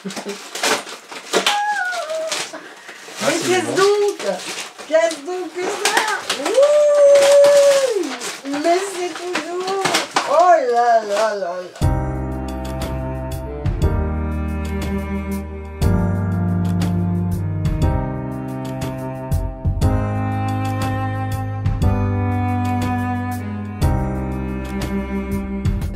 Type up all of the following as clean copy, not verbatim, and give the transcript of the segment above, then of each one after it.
Mais qu'est-ce donc? Qu'est-ce donc que ça? Ouh, mais c'est toujours... Oh là là là là.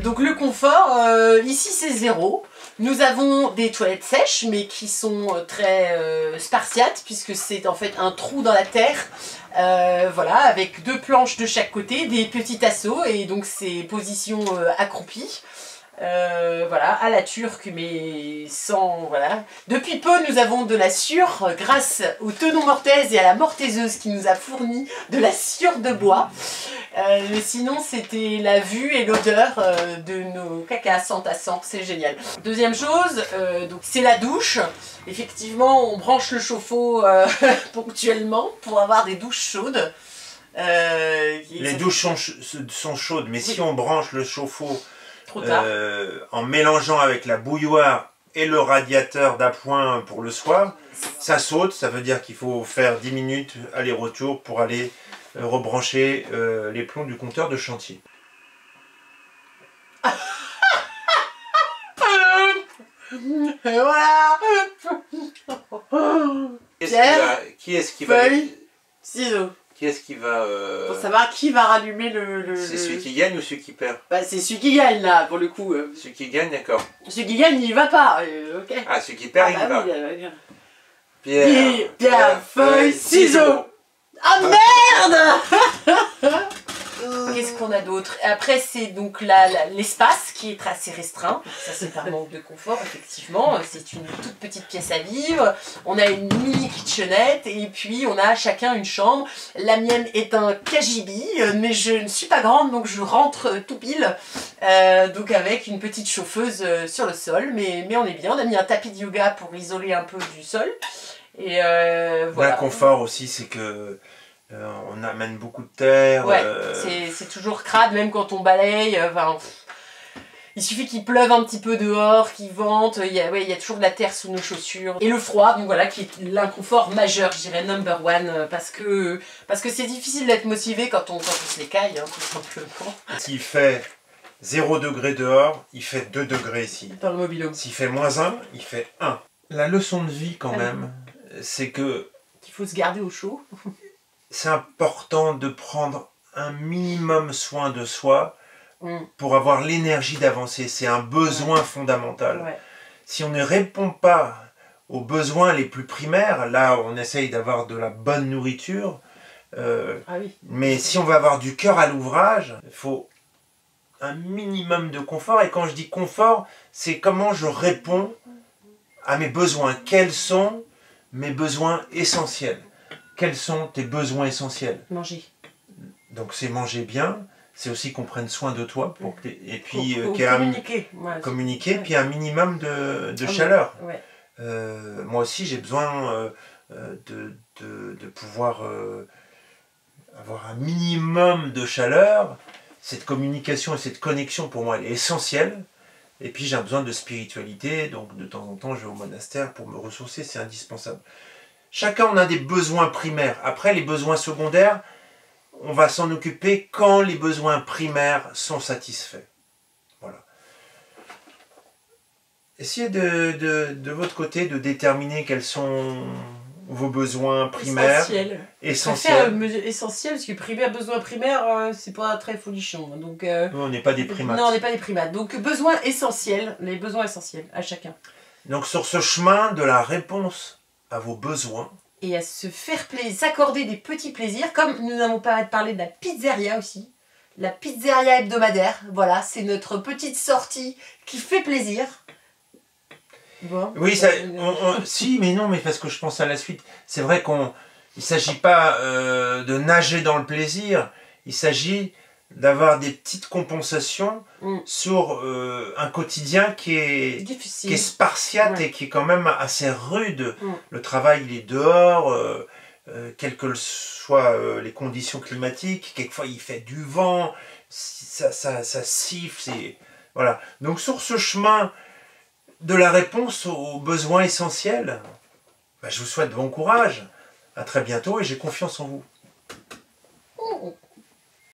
Donc le confort, ici c'est 0. Nous avons des toilettes sèches, mais qui sont très spartiates, puisque c'est en fait un trou dans la terre, voilà, avec 2 planches de chaque côté, des petits tasseaux, et donc c'est position accroupie. Voilà, à la turque, mais sans... Voilà. Depuis peu, nous avons de la sciure grâce au tenon mortaise et à la mortaiseuse qui nous a fourni de la sciure de bois. Mais sinon, c'était la vue et l'odeur de nos cacas 100 à 100, c'est génial. Deuxième chose, donc c'est la douche. Effectivement, on branche le chauffe-eau ponctuellement pour avoir des douches chaudes. Les douches sont chaudes, mais oui, si on branche le chauffe-eau en mélangeant avec la bouilloire et le radiateur d'appoint pour le soir, ça saute. Ça veut dire qu'il faut faire 10 minutes aller-retour pour aller rebrancher les plombs du compteur de chantier. Voilà. Qui est-ce qui va... Ciseaux. Qui est-ce qui va... Pour savoir qui va rallumer le... C'est celui qui gagne ou celui qui perd? Bah c'est celui qui gagne là, pour le coup. Celui qui gagne, d'accord. Celui qui gagne, il y va pas, ok. Ah, celui qui perd, il y va. Oui, Pierre, feuille, ciseaux. Ah merde. Qu'est-ce qu'on a d'autre? Après, c'est donc l'espace qui est assez restreint. Ça, c'est par manque de confort, effectivement. C'est une toute petite pièce à vivre. On a une mini kitchenette et puis on a chacun une chambre. La mienne est un cagibi, mais je ne suis pas grande, donc je rentre tout pile. Donc avec une petite chauffeuse sur le sol, mais on est bien. On a mis un tapis de yoga pour isoler un peu du sol. Et voilà. L'inconfort aussi, c'est que on amène beaucoup de terre. Ouais, c'est toujours crade, même quand on balaye. Il suffit qu'il pleuve un petit peu dehors, qu'il vente. Il y a toujours de la terre sous nos chaussures. Et le froid, donc voilà, qui est l'inconfort majeur, je dirais number one, parce que c'est difficile d'être motivé quand on se l'écaille, hein, tout simplement. S'il fait 0 degré dehors, il fait 2 degrés ici. Dans le mobilo. S'il fait -1, il fait 1. La leçon de vie quand même, c'est que... qu'il faut se garder au chaud. C'est important de prendre un minimum soin de soi pour avoir l'énergie d'avancer. C'est un besoin fondamental. Ouais. Si on ne répond pas aux besoins les plus primaires, là on essaye d'avoir de la bonne nourriture, mais si on veut avoir du cœur à l'ouvrage, il faut un minimum de confort. Et quand je dis confort, c'est comment je réponds à mes besoins. Quels sont mes besoins essentiels? Quels sont tes besoins essentiels? Manger. Donc c'est manger bien, c'est aussi qu'on prenne soin de toi, pour que et puis communiquer. Communiquer, puis un minimum de chaleur. Ouais. Moi aussi j'ai besoin de pouvoir avoir un minimum de chaleur. Cette communication et cette connexion pour moi elle est essentielle. Et puis j'ai besoin de spiritualité, donc de temps en temps je vais au monastère pour me ressourcer, c'est indispensable. Chacun on a des besoins primaires. Après les besoins secondaires, on va s'en occuper quand les besoins primaires sont satisfaits. Voilà. Essayez de votre côté de déterminer quels sont vos besoins primaires. Essentiels. Essentiel, parce que primaire, besoin primaire, c'est pas très folichon. Donc, nous, on n'est pas des primates. Non, on n'est pas des primates. Donc besoins essentiels, les besoins essentiels à chacun. Donc sur ce chemin de la réponse à vos besoins, et à se faire plaisir, s'accorder des petits plaisirs, comme nous n'avons pas parlé de la pizzeria aussi, la pizzeria hebdomadaire, voilà, c'est notre petite sortie qui fait plaisir. Bon, oui, si, mais non, mais parce que je pense à la suite, c'est vrai qu'il ne s'agit pas de nager dans le plaisir, il s'agit d'avoir des petites compensations sur un quotidien qui est spartiate et qui est quand même assez rude. Le travail, il est dehors, quelles que soient les conditions climatiques, quelquefois il fait du vent, ça siffle, voilà. Donc sur ce chemin de la réponse aux besoins essentiels. Ben, je vous souhaite bon courage. À très bientôt et j'ai confiance en vous.